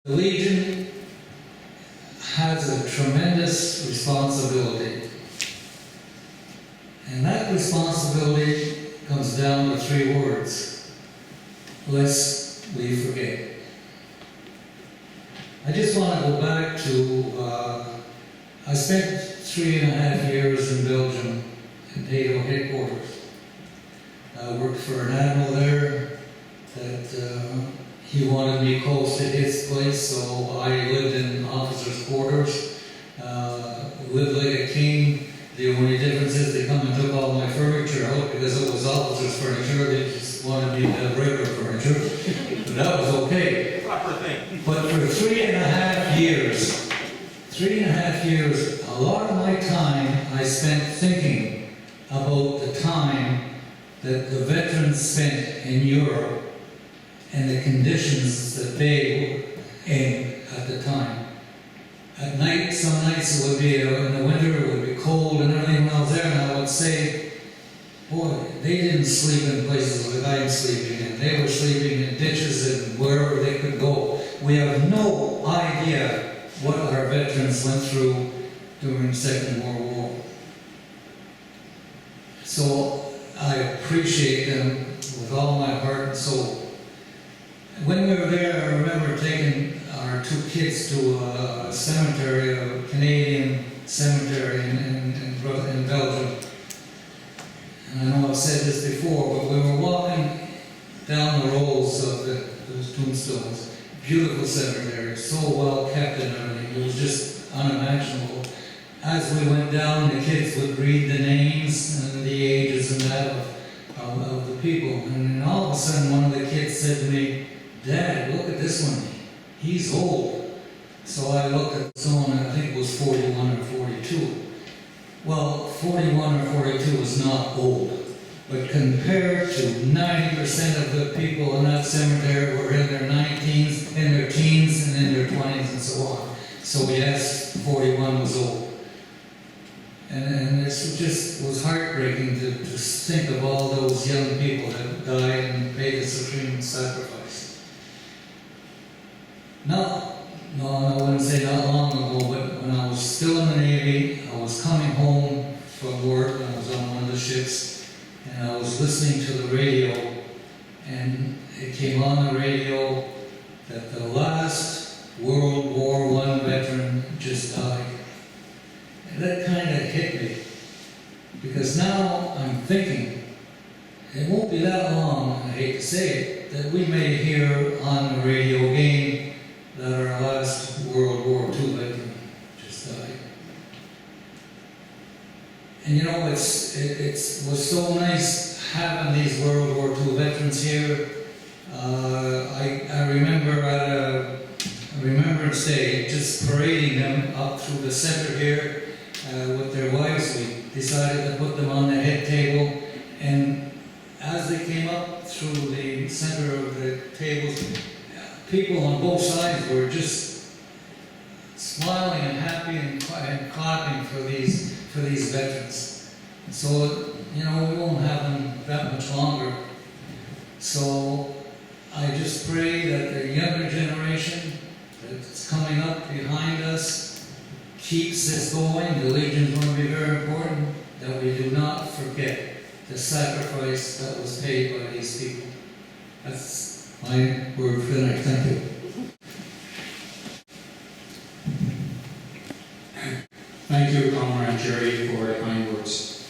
The Legion has a tremendous responsibility. And that responsibility comes down to 3 words: lest we forget. I just want to go back to, I spent 3.5 years in Belgium in NATO headquarters. I worked for an admiral there that he wanted me close to his place, so I lived in officers' quarters, lived like a king. The only difference is they come and took all my furniture out because it was officers' furniture. They just wanted me to have regular furniture. But that was okay. Proper thing. But for 3.5 years, a lot of my time I spent thinking about the time that the veterans spent in Europe and the conditions that they were in at the time. At night, some nights it would be, in the winter it would be cold and everything. When I was there, and I would say, boy, they didn't sleep in places like I'm sleeping in. They were sleeping in ditches and wherever they could go. We have no idea what our veterans went through during the Second World War. So I appreciate them with all my heart and soul. When we were there, I remember taking our 2 kids to a cemetery, a Canadian cemetery in Belgium. And I know I've said this before, but we were walking down the rows of those tombstones. Beautiful cemetery, so well kept and everything. It was just unimaginable. As we went down, the kids would read the names and the ages and that of the people. And then all of a sudden, one of the kids said to me, "Dad, look at this one. He's old." So I looked at someone, I think it was 41 or 42. Well, 41 or 42 is not old. But compared to 90% of the people in that cemetery were in their 19s, in their teens, and in their 20s, and so on. So yes, 41 was old. And it just was heartbreaking to think of all those young people that died and paid the supreme sacrifice. No, I wouldn't say not long ago, but when I was still in the Navy, I was coming home from work, I was on one of the ships, and I was listening to the radio, and it came on the radio that the last World War I veteran just died. And that kind of hit me, because now I'm thinking, it won't be that long, I hate to say it, that we may hear on the radio again that our last World War II veteran just died. And you know, it was so nice having these World War II veterans here. I remember at a Remembrance Day, just parading them up through the center here with their wives. We decided to put them on the head table, and as they came up through the center of the tables, people on both sides were just smiling and happy and clapping for these veterans. So, you know, we won't have them that much longer. So I just pray that the younger generation that's coming up behind us keeps this going. The Legion is going to be very important, that we do not forget the sacrifice that was paid by these people. That's my word for the night. Thank you. Thank you, Comrade Jerry, for the kind words.